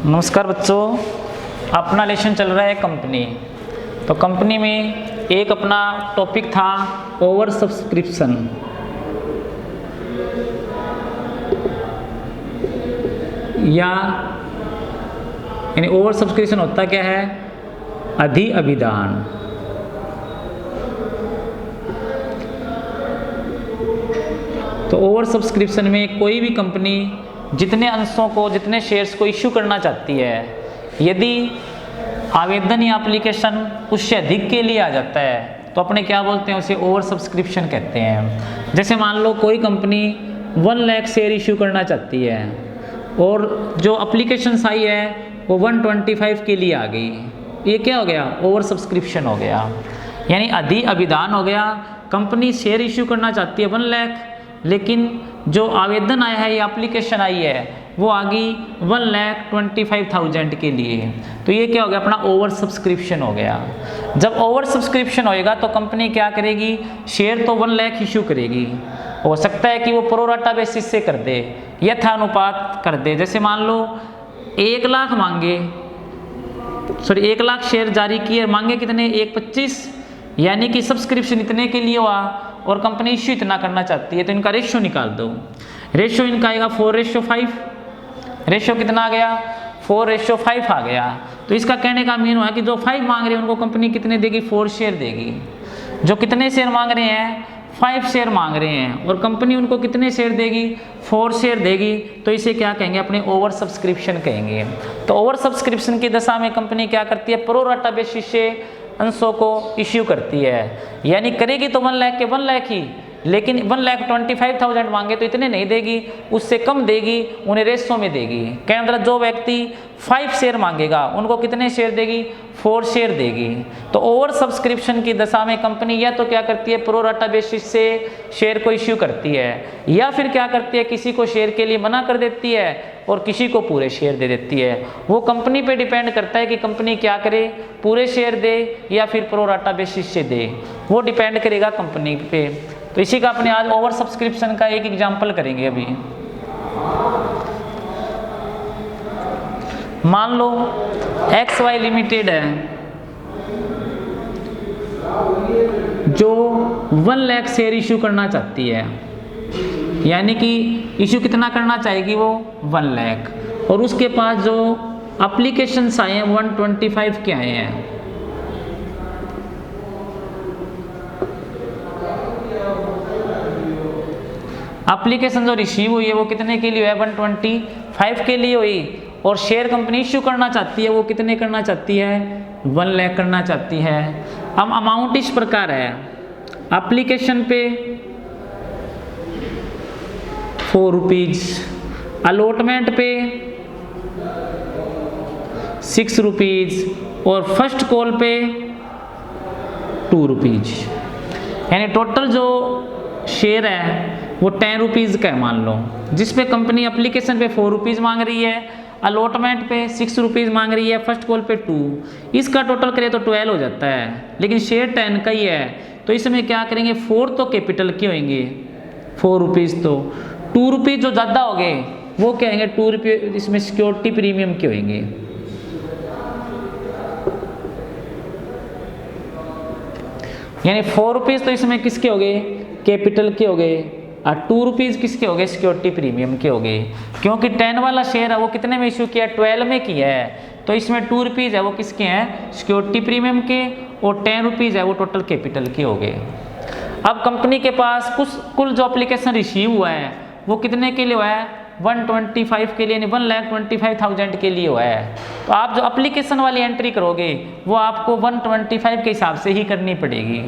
नमस्कार बच्चों, अपना लेसन चल रहा है कंपनी। तो कंपनी में एक अपना टॉपिक था ओवर सब्सक्रिप्शन। यानी ओवर सब्सक्रिप्शन होता क्या है? अधि अभिदान। तो ओवर सब्सक्रिप्शन में कोई भी कंपनी जितने अंशों को, जितने शेयर्स को इश्यू करना चाहती है, यदि आवेदन या एप्लीकेशन उससे अधिक के लिए आ जाता है तो अपने क्या बोलते हैं, उसे ओवर सब्सक्रिप्शन कहते हैं। जैसे मान लो कोई कंपनी 1 लाख शेयर इश्यू करना चाहती है और जो एप्लीकेशंस आई है वो 125 के लिए आ गई, ये क्या हो गया? ओवर सब्सक्रिप्शन हो गया, यानी अधि अभिदान हो गया। कंपनी शेयर इश्यू करना चाहती है 1 लाख, लेकिन जो आवेदन आया है या एप्लीकेशन आई है वो आ गई 1,25,000 के लिए, तो ये क्या हो गया? अपना ओवर सब्सक्रिप्शन हो गया। जब ओवर सब्सक्रिप्शन होएगा तो कंपनी क्या करेगी? शेयर तो 1 लाख इशू करेगी, हो सकता है कि वो प्रोराटा बेसिस से कर दे, यथानुपात कर दे। जैसे मान लो 1 लाख मांगे, 1 लाख शेयर जारी किए, मांगे कितने? 1,25, यानी कि सब्सक्रिप्शन इतने के लिए हुआ और कंपनी इश्यू इतना करना चाहती है, तो इनका रेशियो निकाल दो। रेशियो इनका आएगा 4:5। रेशियो कितना आ गया? 4:5 आ गया। तो इसका कहने का मीन हुआ कि जो 5 मांग रहे हैं उनको कंपनी कितने देगी? 4 शेयर देगी। जो कितने शेयर मांग रहे हैं? 5 शेयर मांग रहे हैं और कंपनी उनको कितने शेयर देगी? 4 शेयर देगी। तो इसे क्या कहेंगे? अपने ओवर सब्सक्रिप्शन कहेंगे। तो ओवर सब्सक्रिप्शन की दशा में कंपनी क्या करती है? प्रोराटा बेसिस से अंशों को इश्यू करती है, यानी करेगी तो 1 लाख के 1 लाख ही, लेकिन 1,25,000 मांगे तो इतने नहीं देगी, उससे कम देगी, उन्हें रेशो में देगी। क्या मतलब? जो व्यक्ति 5 शेयर मांगेगा उनको कितने शेयर देगी? 4 शेयर देगी। तो ओवर सब्सक्रिप्शन की दशा में कंपनी या तो क्या करती है? प्रोराटा बेसिस से शेयर को इश्यू करती है, या फिर क्या करती है? किसी को शेयर के लिए मना कर देती है और किसी को पूरे शेयर दे देती है। वो कंपनी पे डिपेंड करता है कि कंपनी क्या करे, पूरे शेयर दे या फिर प्रोराटा बेसिस से दे, वो डिपेंड करेगा कंपनी पे। तो इसी का अपने आज ओवर सब्सक्रिप्शन का एक एग्जांपल करेंगे। अभी मान लो XY लिमिटेड है जो 1 लाख शेयर इश्यू करना चाहती है, यानी कि इश्यू कितना करना चाहेगी वो? 1 लाख, और उसके पास जो एप्लीकेशंस आए हैं 125 के आए हैं। एप्लीकेशन जो रिसीव हुई है वो कितने के लिए है? 125 के लिए हुई, और शेयर कंपनी इश्यू करना चाहती है वो कितने करना चाहती है? 1 लाख करना चाहती है। अब अमाउंट इस प्रकार है, एप्लीकेशन पे 4 रुपीज, अलॉटमेंट पे 6 रुपीज और फर्स्ट कॉल पे 2 रुपीज, यानी टोटल जो शेयर है वो 10 रुपीज़ का है मान लो, जिसपे कंपनी एप्लीकेशन पे 4 रुपीज़ मांग रही है, अलॉटमेंट पे 6 रुपीज़ मांग रही है, फर्स्ट कॉल पे 2, इसका टोटल करें तो 12 हो जाता है, लेकिन शेयर 10 का ही है। तो इसमें क्या करेंगे? 4 तो कैपिटल के होंगे, 4 रुपीज़, तो 2 रुपीज़ जो ज़्यादा हो गए वो क्या होंगे? 2 रुपये इसमें सिक्योरिटी प्रीमियम के होंगे। यानी 4 रुपीज़ तो इसमें किसके हो गए? कैपिटल के हो गए, और 2 रुपीज़ किसके हो गए? सिक्योरिटी प्रीमियम के हो गए, क्योंकि 10 वाला शेयर है वो कितने में इशू किया? 12 में किया है, तो इसमें 2 रुपीज़ है वो किसके हैं? सिक्योरिटी प्रीमियम के, और 10 रुपीज़ है वो टोटल कैपिटल के हो गए। अब कंपनी के पास कुल जो एप्लीकेशन रिसीव हुआ है वो कितने के लिए हुआ है? 125 के लिए, यानी 1,25,000 के लिए हुआ है। तो आप जो एप्लीकेशन वाली एंट्री करोगे वो आपको 125 के हिसाब से ही करनी पड़ेगी।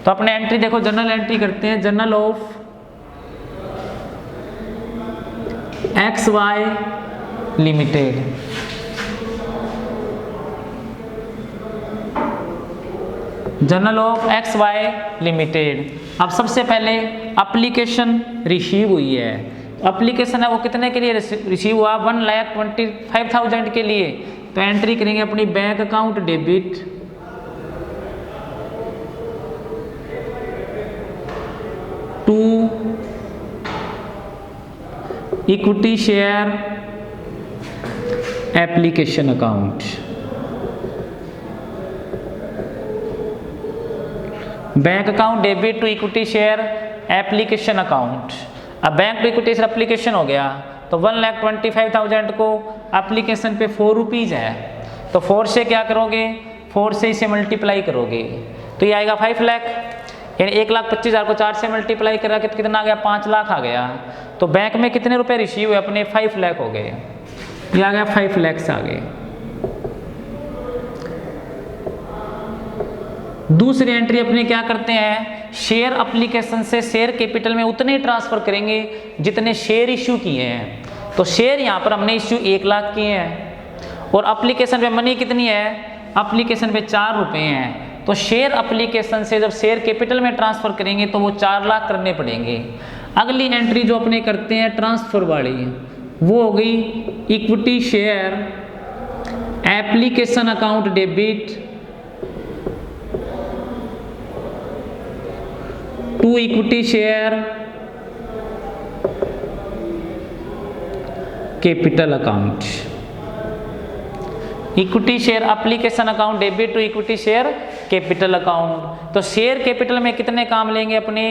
तो अपने एंट्री देखो, जर्नल एंट्री करते हैं, journal of XY limited. Journal of XY limited. अब सबसे पहले एप्लीकेशन रिसीव हुई है, एप्लीकेशन है वो कितने के लिए रिसीव हुआ? 1,25,000 के लिए। तो एंट्री करेंगे अपनी bank account debit, to equity share application account. Bank account debit to equity share application account. अब bank to equity share application हो गया तो 1,25,000 को एप्लीकेशन पे 4 रुपीज़ है, तो 4 से क्या करोगे, 4 से इसे मल्टीप्लाई करोगे तो ये आएगा 5 लाख, यानी 1,25,000 को 4 से मल्टीप्लाई करा के कितना आ गया, 5 लाख आ गया। तो बैंक में कितने रुपए रिसीव हुए अपने, 5 लाख हो गए, ये आ गया 5 लाख आ गए। दूसरी एंट्री अपने क्या करते हैं, शेयर एप्लीकेशन से शेयर कैपिटल में उतने ट्रांसफर करेंगे जितने शेयर इश्यू किए हैं। तो शेयर यहाँ पर हमने इश्यू 1 लाख किए हैं और एप्लीकेशन पे मनी कितनी है, एप्लीकेशन पे 4 रुपए हैं, तो शेयर एप्लीकेशन से जब शेयर कैपिटल में ट्रांसफर करेंगे तो वो 4 लाख करने पड़ेंगे। अगली एंट्री जो अपने करते हैं ट्रांसफर वाली, वो हो गई equity share application account debit to equity share capital account. Equity share application account debit to equity share capital account. तो शेयर कैपिटल में कितने काम लेंगे अपने,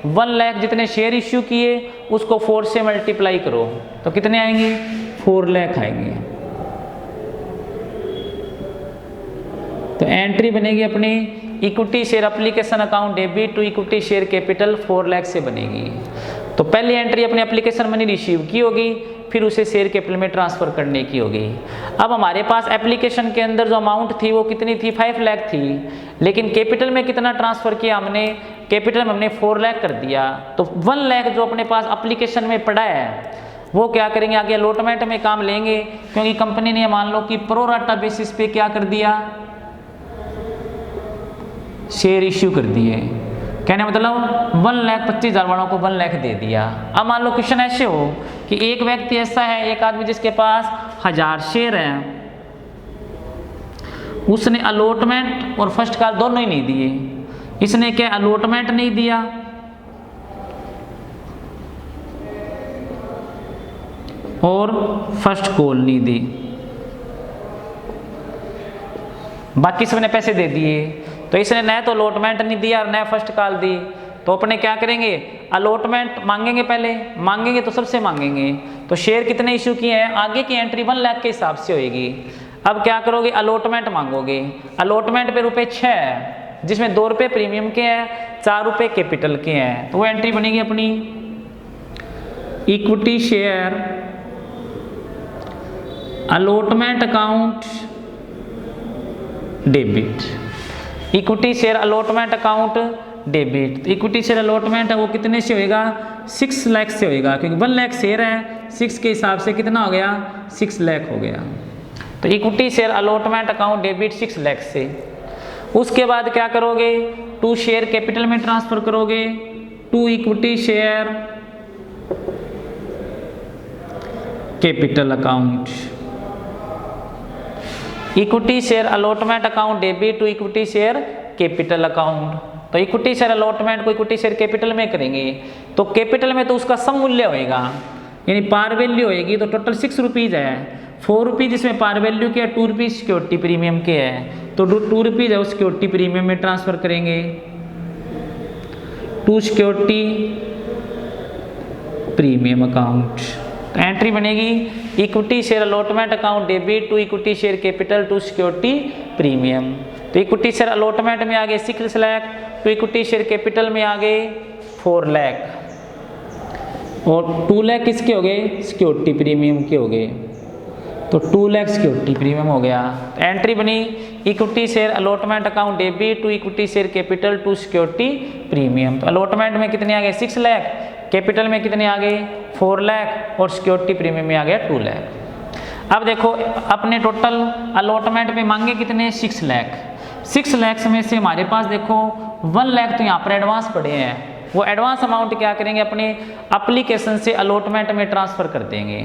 1 लाख जितने शेयर इश्यू किए उसको 4 से मल्टीप्लाई करो तो कितने आएंगे, 4 लाख आएंगे। तो एंट्री बनेगी अपनी equity share application account debit to equity share capital 4 lakh से बनेगी। तो पहली एंट्री अपनी एप्लीकेशन मनी रिसीव की होगी, फिर उसे शेयर कैपिटल में ट्रांसफर करने की होगी। अब हमारे पास एप्लीकेशन के अंदर जो अमाउंट थी वो कितनी थी, 5 लाख थी, लेकिन कैपिटल में कितना ट्रांसफर किया हमने, कैपिटल में हमने 4 लाख कर दिया। तो 1 लाख जो अपने पास एप्लीकेशन में पड़ा है वो क्या करेंगे, आगे अलॉटमेंट में काम लेंगे, क्योंकि कंपनी ने मान लो कि प्रो राटा बेसिस पे क्या कर दिया, शेयर इश्यू कर दिए। कहने मतलब 1,25,000 वालों को 1 लाख दे दिया। अब मान लो क्वेश्चन ऐसे हो कि एक व्यक्ति ऐसा है, एक आदमी जिसके पास 1000 शेयर हैं, उसने अलॉटमेंट और फर्स्ट कॉल दोनों ही नहीं दिए। इसने क्या अलॉटमेंट नहीं दिया और फर्स्ट कॉल नहीं दी, बाकी सबने पैसे दे दिए। तो इसने न तो अलॉटमेंट नहीं दिया और न फर्स्ट कॉल दी, तो अपने क्या करेंगे, अलॉटमेंट मांगेंगे, पहले मांगेंगे तो सबसे मांगेंगे। तो शेयर कितने इशू किए हैं, आगे की एंट्री 1 लाख के हिसाब से होएगी। अब क्या करोगे, अलॉटमेंट मांगोगे, अलॉटमेंट पे रुपए 6 है, जिसमें 2 रुपये प्रीमियम के हैं, 4 रुपये कैपिटल के हैं। तो वो एंट्री बनेगी अपनी equity share allotment account debit. Equity share allotment account debit. Equity share allotment है वो कितने से होएगा, 6 लाख से होएगा, क्योंकि 1 लाख शेयर है, 6 के हिसाब से कितना हो गया, 6 लाख हो गया। तो equity share allotment account debit 6 lakh से। उसके बाद क्या करोगे, टू शेयर कैपिटल में ट्रांसफर करोगे, to equity share capital account. Equity share allotment account debit to equity share capital account. तो इक्विटी शेयर अलॉटमेंट को इक्विटी शेयर कैपिटल में करेंगे, तो कैपिटल में तो उसका सम मूल्य होएगा, यानी पार वैल्यू होएगी। तो टोटल 6 रुपीज़ है, 4 रुपीज़ इसमें पार वैल्यू के है, 2 रुपीज़ सिक्योरिटी प्रीमियम के है, तो 2 रुपीज़ है उस सिक्योरिटी प्रीमियम में ट्रांसफर करेंगे, टू सिक्योरिटी प्रीमियम अकाउंट। तो एंट्री बनेगी equity share allotment account debit to equity share capital to security premium. तो इक्विटी शेयर अलॉटमेंट में आ गए 6 लाख, तो इक्विटी शेयर कैपिटल में आ गए 4 लाख और 2 लाख किसके हो गए, सिक्योरिटी प्रीमियम के हो गए। तो 2 लाख सिक्योरिटी प्रीमियम हो गया। तो एंट्री बनी equity share allotment account debit to equity share capital to security premium. तो अलॉटमेंट में कितने आ गए, 6 लाख, कैपिटल में कितने आ गए, 4 लाख और सिक्योरिटी प्रीमियम में आ गया 2 लाख। अब देखो अपने टोटल अलॉटमेंट पे मांगे कितने, 6 लाख। 6 लाख में से हमारे पास देखो 1 लाख तो यहाँ पर एडवांस पड़े हैं, वो एडवांस अमाउंट क्या करेंगे, अपने एप्लीकेशन से अलॉटमेंट में ट्रांसफर कर देंगे।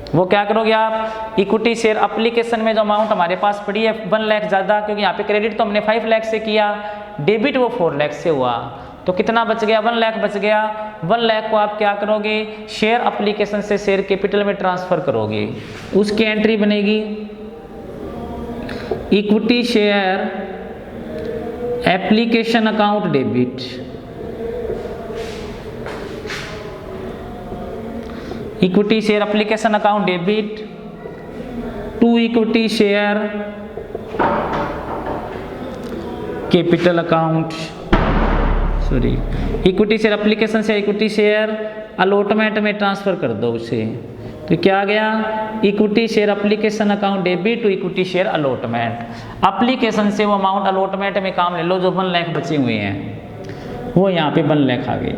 वो क्या करोगे आप, इक्विटी शेयर एप्लीकेशन में जो अमाउंट हमारे पास पड़ी है 1 लाख ज़्यादा, क्योंकि यहाँ पे क्रेडिट तो हमने 5 लाख से किया, डेबिट वो 4 लाख से हुआ, तो कितना बच गया, 1 लाख बच गया। 1 लाख को आप क्या करोगे, शेयर एप्लीकेशन से शेयर कैपिटल में ट्रांसफर करोगे, उसकी एंट्री बनेगी equity share application account debit, equity share application account debit to equity share capital account, sorry equity share application से इक्विटी शेयर अलॉटमेंट में ट्रांसफर कर दो उसे। तो क्या आ गया, equity share application account debit to equity share allotment. Application से वो अमाउंट अलॉटमेंट में काम ले लो जो 1 लाख बचे हुए हैं, वो यहाँ पे 1 लाख आ गए।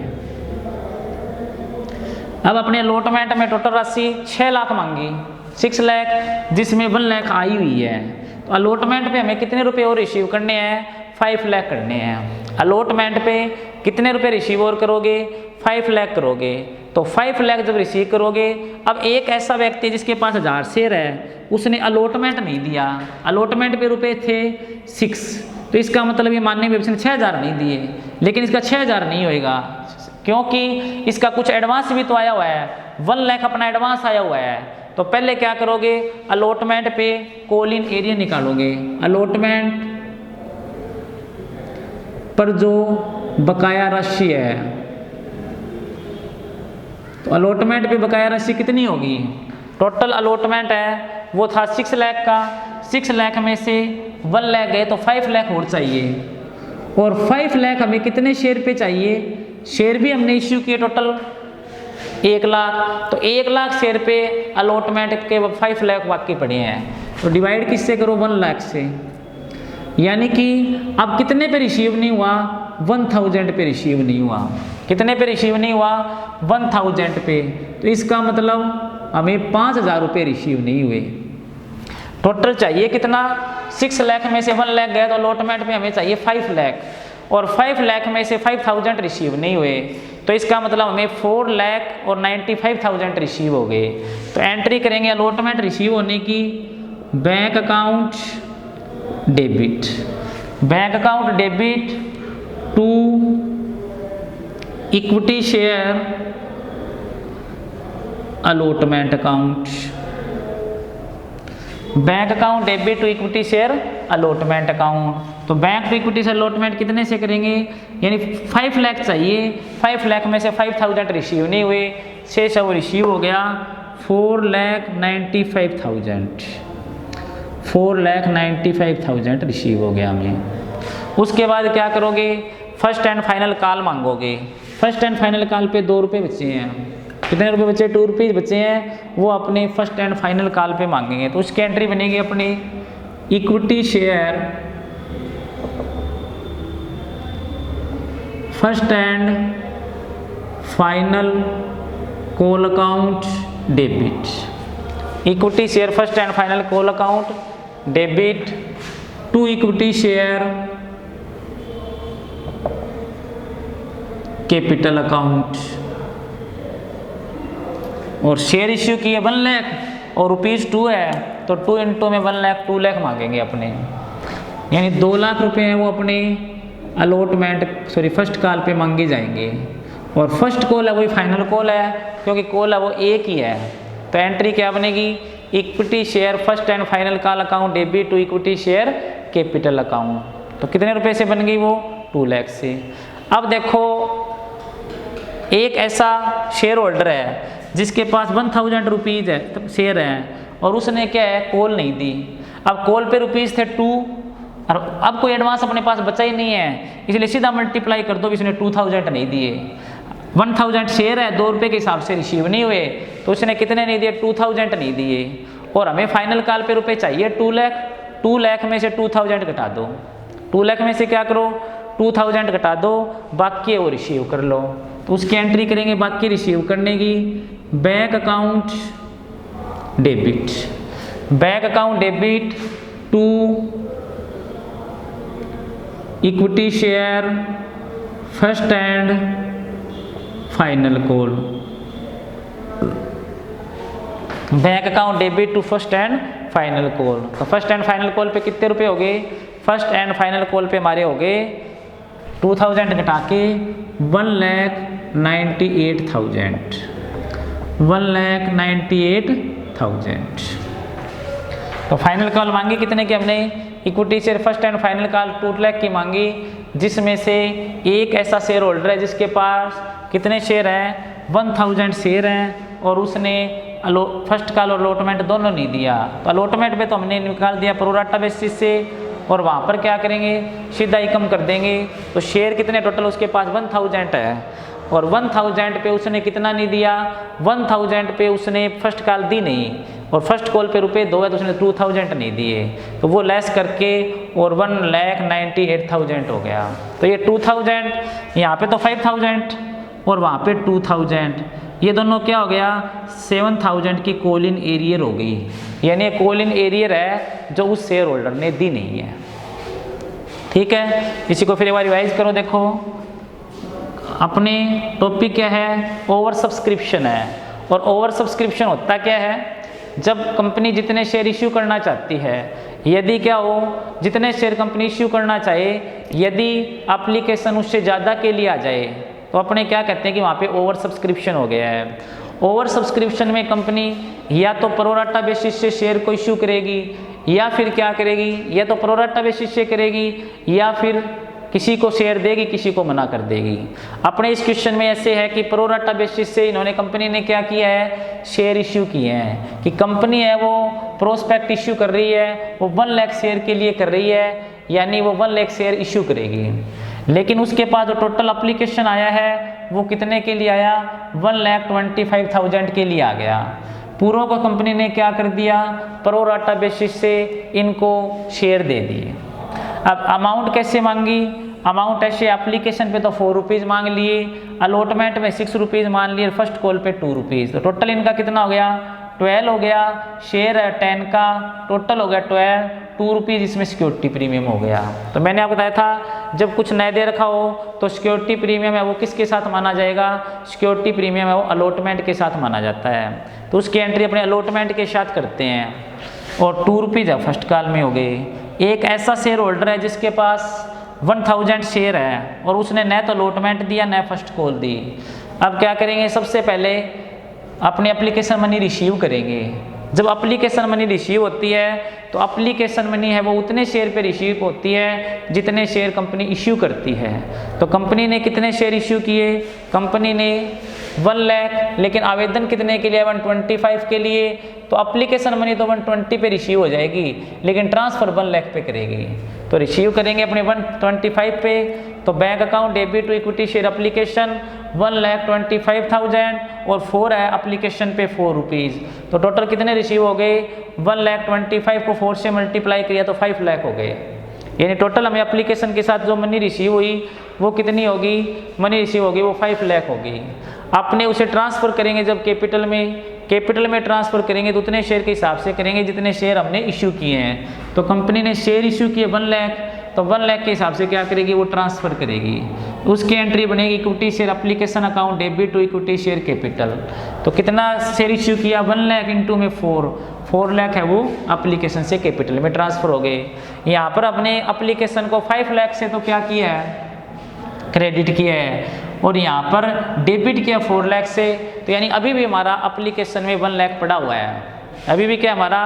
अब अपने अलॉटमेंट में टोटल राशि 6 लाख मांगी, 6 लाख, जिसमें 1 लाख आई हुई है। तो अलॉटमेंट पे हमें कितने रुपए और रिसीव करने हैं, 5 लाख करने हैं। अलॉटमेंट पे कितने रुपए रिसीव और करोगे, 5 लाख करोगे। तो 5 लाख जब रिसीव करोगे, अब एक ऐसा व्यक्ति जिसके पास 1000 शेयर है, उसने अलॉटमेंट नहीं दिया, अलॉटमेंट पे रुपए थे 6, तो इसका मतलब ये मानने में उसने 6000 नहीं दिए, लेकिन इसका 6000 नहीं होएगा क्योंकि इसका कुछ एडवांस भी तो आया हुआ है, 1 लाख अपना एडवांस आया हुआ है। तो पहले क्या करोगे, अलॉटमेंट पे कॉलिंग एरिया निकालोगे, अलॉटमेंट पर जो बकाया राशि है, तो अलॉटमेंट पे बकाया राशि कितनी होगी, टोटल अलॉटमेंट है वो था 6 लाख का, 6 लाख में से 1 लाख गए तो 5 लाख और चाहिए। और 5 लाख हमें कितने शेयर पे चाहिए, शेयर भी हमने इश्यू किए टोटल 1 लाख, तो 1 लाख शेयर पे अलॉटमेंट के 5 लाख बाकी पड़े हैं। तो डिवाइड किससे करो, 1 लाख से, यानी कि अब कितने पे रिसीव नहीं हुआ, 1000 पे रिसीव नहीं हुआ। कितने पे रिसीव नहीं हुआ, 1000 पे। तो इसका मतलब हमें 5000 रुपये रिसीव नहीं हुए। टोटल चाहिए कितना, 6 लाख में से 1 लाख गया तो अलॉटमेंट पे हमें चाहिए 5 लाख, और 5 लाख में से 5000 रिसीव नहीं हुए, तो इसका मतलब हमें 4 लाख और 95,000 रिसीव हो गए। तो एंट्री करेंगे अलॉटमेंट रिसीव होने की, bank account debit, bank account debit to equity share allotment account, bank account debit to equity share allotment account. तो bank to equity share allotment कितने से करेंगे, यानी 5 लाख चाहिए, 5 लाख में से 5000 रिसीव नहीं हुए, 600 रिसीव हो गया, 4,95,000, 4,95,000 रिसीव हो गया हमें। उसके बाद क्या करोगे, फर्स्ट एंड फाइनल कॉल मांगोगे। फर्स्ट एंड फाइनल कॉल पे 2 रुपये बचे हैं, कितने रुपए बचे, 2 रुपीज़ बचे हैं, वो अपने फर्स्ट एंड फाइनल कॉल पे मांगेंगे। तो उसकी एंट्री बनेगी अपनी equity share first and final call account debit, equity share first and final call account debit to equity share capital account. और शेयर इश्यू किए 1 लाख और ₹2 है, तो 2 इंटू में 1 लाख, 2 लाख मांगेंगे अपने, यानी 2 लाख रुपए हैं वो अपने अलॉटमेंट फर्स्ट कॉल पे मांगे जाएंगे। और फर्स्ट कॉल है वही फाइनल कॉल है, क्योंकि कॉल है वो एक ही है। तो एंट्री क्या बनेगी, equity share first and final call account debit to equity share capital account. तो कितने रुपए से बन गई वो, 2 लाख से। अब देखो एक ऐसा शेयर होल्डर है जिसके पास 1000 रुपीज़ है शेयर है, और उसने क्या है, कॉल नहीं दी। अब कॉल पे रुपीज़ थे 2, और अब कोई एडवांस अपने पास बचा ही नहीं है, इसलिए सीधा मल्टीप्लाई कर दो, इसने 2000 नहीं दिए। 1000 शेयर है, 2 रुपये के हिसाब से रिसीव नहीं हुए, तो उसने कितने नहीं दिए, 2000 नहीं दिए। और हमें फाइनल कॉल पे रुपए चाहिए 2 लाख, 2 लाख में से 2000 घटा दो, 2 लाख में से क्या करो, 2000 घटा दो, बाकी वो रिसीव कर लो। तो उसकी एंट्री करेंगे बाकी रिसीव करने की, bank account debit, bank account debit to equity share first and final call, bank account debit to first and final call. तो फर्स्ट एंड फाइनल कॉल पे कितने रुपए हो गए, फर्स्ट एंड फाइनल कॉल पे हमारे हो गए 2000 घटा के 1,98,000, 1,98,000। तो फाइनल कॉल मांगी कितने की हमने, equity share first and final call 2 lakh की मांगी, जिसमें से एक ऐसा शेयर होल्डर है जिसके पास कितने शेयर हैं, 1000 शेयर हैं, और उसने फर्स्ट कॉल और अलॉटमेंट दोनों नहीं दिया। तो अलॉटमेंट पे तो हमने निकाल दिया प्रोराटा बेसिस से, और वहाँ पर क्या करेंगे, सीधा ही कम कर देंगे। तो शेयर कितने टोटल उसके पास 1000 है, और 1000 पे उसने कितना नहीं दिया, 1000 पे उसने फर्स्ट कॉल दी नहीं, और फर्स्ट कॉल पे रुपए 2 है तो उसने 2000 नहीं दिए, तो वो लेस करके और 1,98,000 हो गया। तो ये 2000, यहाँ पे तो 5000 और वहाँ पे 2000, ये दोनों क्या हो गया, 7000 की कॉल इन एरियर हो गई, यानी कॉल इन एरियर है जो उस शेयर होल्डर ने दी नहीं है। ठीक है, इसी को फिर एक बार रिवाइज करो। देखो अपने टॉपिक क्या है, ओवर सब्सक्रिप्शन है। और ओवर सब्सक्रिप्शन होता क्या है, जब कंपनी जितने शेयर इश्यू करना चाहती है, यदि क्या हो, जितने शेयर कंपनी इश्यू करना चाहे, यदि एप्लीकेशन उससे ज़्यादा के लिए आ जाए तो अपने क्या कहते हैं कि वहाँ पे ओवर सब्सक्रिप्शन हो गया है। ओवर सब्सक्रिप्शन में कंपनी या तो प्रोराटा बेसिस से शेयर को इश्यू करेगी, या फिर क्या करेगी, या तो प्रोराटा बेसिस से करेगी, या फिर किसी को शेयर देगी, किसी को मना कर देगी। अपने इस क्वेश्चन में ऐसे है कि प्रोराटा बेसिस से इन्होंने, कंपनी ने क्या किया है, शेयर इश्यू किए हैं, कि कंपनी है वो प्रोस्पेक्ट इश्यू कर रही है, वो 1 लाख शेयर के लिए कर रही है, यानी वो 1 लाख शेयर इश्यू करेगी। लेकिन उसके पास जो टोटल एप्लीकेशन आया है वो कितने के लिए आया, 1,25,000 के लिए आ गया। पूरों को कंपनी ने क्या कर दिया, प्रोराटा बेसिस से इनको शेयर दे दिए। अब अमाउंट कैसे मांगी, अमाउंट ऐसे एप्लीकेशन पे तो 4 रुपीज़ मांग लिए, अलॉटमेंट में 6 रुपीज़ मान लिए, फर्स्ट कॉल पे 2 रुपीज़, तो टोटल इनका कितना हो गया, 12 हो गया। शेयर है 10 का, टोटल हो गया 12, 2 रुपीज़ इसमें सिक्योरिटी प्रीमियम हो गया। तो मैंने आपको बताया था जब कुछ नए दे रखा हो तो सिक्योरिटी प्रीमियम है वो किसके साथ माना जाएगा, सिक्योरिटी प्रीमियम है वो अलॉटमेंट के साथ माना जाता है। तो उसकी एंट्री अपने अलॉटमेंट के साथ करते हैं, और 2 रुपीज़ फर्स्ट कॉल में हो गए। एक ऐसा शेयर होल्डर है जिसके पास 1000 शेयर है और उसने न तो अलॉटमेंट दिया न फर्स्ट कॉल दी। अब क्या करेंगे, सबसे पहले अपने एप्लीकेशन मनी रिसीव करेंगे। जब एप्लीकेशन मनी रिसीव होती है तो एप्लीकेशन मनी है वो उतने शेयर पे रिसीव होती है जितने शेयर कंपनी इश्यू करती है। तो कंपनी ने कितने शेयर इश्यू किए, कंपनी ने 1 लाख, लेकिन आवेदन कितने के लिए, 125 के लिए। तो एप्लीकेशन मनी तो 120 पे रिसीव हो जाएगी, लेकिन ट्रांसफ़र 1 लाख पे करेगी। तो रिसीव करेंगे अपने 125 पे, तो bank account debit to equity share application 1,25,000 और 4 है एप्लीकेशन पे 4 रुपीज़। तो टोटल कितने रिसीव हो गए, 1,25,000 को 4 से मल्टीप्लाई किया तो 5 लाख हो गए। यानी टोटल हमें एप्लीकेशन के साथ जो मनी रिसीव हुई वो कितनी होगी, मनी रिसीव होगी वो 5 लाख होगी। आपने उसे ट्रांसफ़र करेंगे जब कैपिटल में ट्रांसफ़र करेंगे तो उतने शेयर के हिसाब से करेंगे जितने शेयर हमने इश्यू किए हैं। तो कंपनी ने शेयर इश्यू किए 1 लाख, तो 1 लाख के हिसाब से क्या करेगी, वो ट्रांसफ़र करेगी। उसकी एंट्री बनेगी equity share application account debit to equity share capital. तो कितना शेयर इश्यू किया, 1 लाख इंटू में 4 लाख है वो एप्लीकेशन से कैपिटल में ट्रांसफ़र हो गए। यहाँ पर अपने एप्लीकेशन को 5 लाख से तो क्या किया है, क्रेडिट किया है, और यहाँ पर डेबिट किया 4 लाख से। तो यानी अभी भी हमारा एप्लीकेशन में 1 लाख पड़ा हुआ है, अभी भी क्या हमारा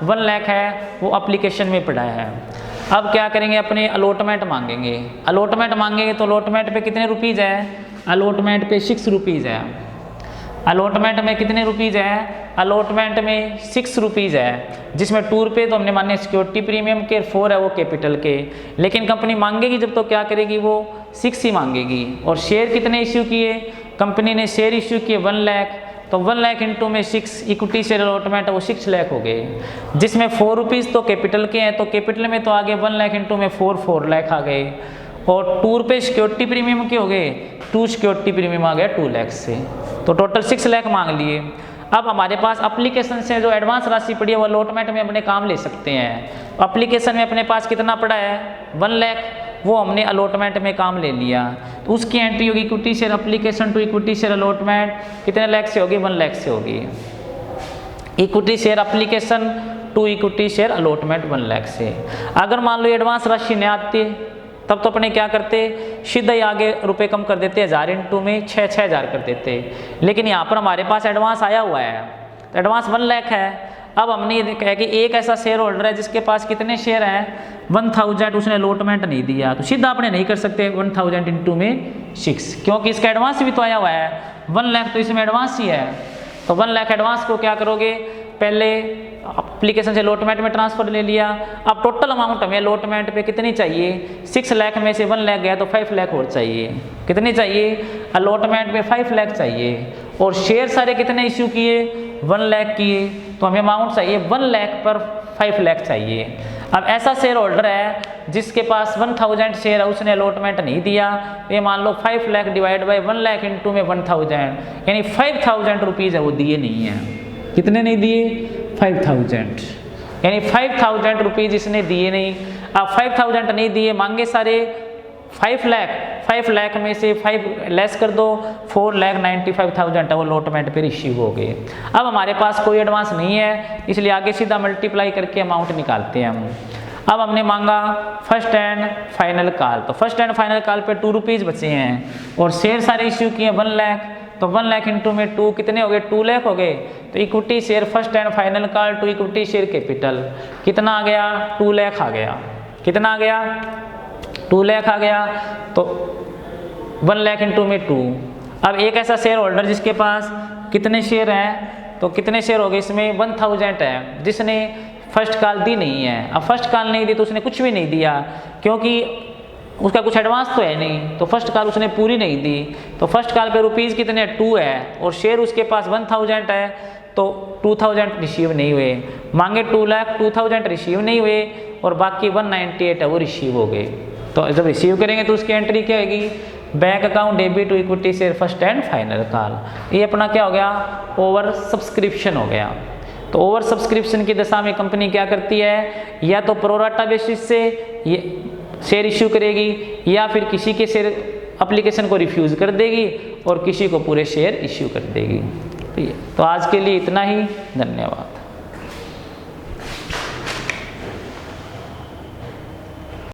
1 लाख है वो एप्लीकेशन में पड़ा है। अब क्या करेंगे, अपने अलॉटमेंट मांगेंगे। अलॉटमेंट मांगेंगे तो अलॉटमेंट पे कितने रुपीज़ है, अलॉटमेंट पे 6 रुपीज़ है। अलॉटमेंट में कितने रुपीज़ है, अलॉटमेंट में 6 रुपीज़ है, जिसमें 2 रुपये तो हमने माने सिक्योरिटी प्रीमियम के, 4 है वो कैपिटल के। लेकिन कंपनी मांगेगी जब तो क्या करेगी, वो 6 ही मांगेगी। और शेयर कितने इश्यू किए, कंपनी ने शेयर इश्यू किए 1 लाख, तो 1 लाख इंटू में 6 इक्विटी शेयर अलॉटमेंट है वो 6 लाख हो गए, जिसमें 4 रुपीज़ तो कैपिटल के हैं। तो कैपिटल में तो आगे 1 लाख इंटू में 4 लाख आ गए, और 2 रुपये सिक्योरिटी प्रीमियम के हो गए, 2 सिक्योरिटी प्रीमियम आ गया 2 लाख से। तो टोटल 6 लाख मांग लिए। अब हमारे पास एप्लीकेशन से जो एडवांस राशि पड़ी है वो अलॉटमेंट में अपने काम ले सकते हैं। एप्लीकेशन में अपने पास कितना पड़ा है, 1 लाख, वो हमने अलॉटमेंट में काम ले लिया। तो उसकी एंट्री होगी equity share application to equity share allotment, कितने लाख से होगी, 1 लाख से होगी। Equity share application to equity share allotment 1 lakh से। अगर मान लो एडवांस राशि नहीं आती तब तो अपने क्या करते, सीधा ही आगे रुपए कम कर देते, 1000 इंटू में 6,000 कर देते। लेकिन यहाँ पर हमारे पास एडवांस आया हुआ है, तो एडवांस 1 लाख है। अब हमने ये कहा कि एक ऐसा शेयर होल्डर है जिसके पास कितने शेयर हैं 1000, उसने अलॉटमेंट नहीं दिया, तो सीधा आपने नहीं कर सकते 1000 इंटू में 6, क्योंकि इसका एडवांस भी तो आया हुआ है 1 लाख, तो इसमें एडवांस ही है। तो 1 लाख एडवांस को क्या करोगे, पहले एप्लीकेशन से अलॉटमेंट में ट्रांसफर ले लिया। अब टोटल अमाउंट हमें अलॉटमेंट पे कितनी चाहिए, 6 लाख में से 1 लाख गया तो 5 लाख और चाहिए। कितनी चाहिए, अलॉटमेंट में 5 लाख चाहिए, और शेयर सारे कितने इश्यू किए 1 लाख किए, तो हमें अमाउंट चाहिए 1 लाख पर 5 लाख चाहिए। अब ऐसा शेयर होल्डर है जिसके पास 1000 शेयर है, उसने अलॉटमेंट नहीं दिया, ये मान लो 5 lakh divide by 1 lakh into में 1000, यानी 5000 रुपीज़ है वो दिए नहीं है। कितने नहीं दिए, 5000, यानी 5000 रुपीज़ इसने दिए नहीं। अब 5000 नहीं दिए, मांगे सारे 5 लाख में से 5 लेस कर दो, 4,95,000 है वो अलॉटमेंट पे रिसीव हो गए। अब हमारे पास कोई एडवांस नहीं है, इसलिए आगे सीधा मल्टीप्लाई करके अमाउंट निकालते हैं हम। अब हमने मांगा फर्स्ट एंड फाइनल कॉल, तो फर्स्ट एंड फाइनल कॉल पे 2 रुपीज़ बचे हैं, और शेयर सारे इश्यू किए 1 लाख, तो 1 लाख इंटू में 2 कितने हो गए, 2 लाख हो गए। तो equity share first and final call to equity share capital कितना आ गया, 2 लाख आ गया। कितना आ गया, 2 लाख आ गया। तो 1 लाख इंटू में 2। अब एक ऐसा शेयर होल्डर जिसके पास कितने शेयर हैं, तो कितने शेयर हो गए इसमें 1000 है, जिसने फर्स्ट कॉल दी नहीं है। अब फर्स्ट कॉल नहीं दी तो उसने कुछ भी नहीं दिया, क्योंकि उसका कुछ एडवांस तो है नहीं, तो फर्स्ट कॉल उसने पूरी नहीं दी। तो फर्स्ट कॉल पे रुपीज़ कितने 2 है, और शेयर उसके पास 1000 है, तो 2000 रिसीव नहीं हुए। मांगे 2 लाख, 2000 रिसीव नहीं हुए, और बाकी 198 है वो रिसीव हो गए। तो जब रिसीव करेंगे तो उसकी एंट्री क्या होगी, bank account debit to equity share first and final call. ये अपना क्या हो गया, ओवर सब्सक्रिप्शन हो गया। तो ओवर सब्सक्रिप्शन की दशा में कंपनी क्या करती है, या तो प्रोराटा बेसिस से ये शेयर इश्यू करेगी, या फिर किसी के शेयर एप्लीकेशन को रिफ्यूज़ कर देगी और किसी को पूरे शेयर इश्यू कर देगी। तो आज के लिए इतना ही, धन्यवाद।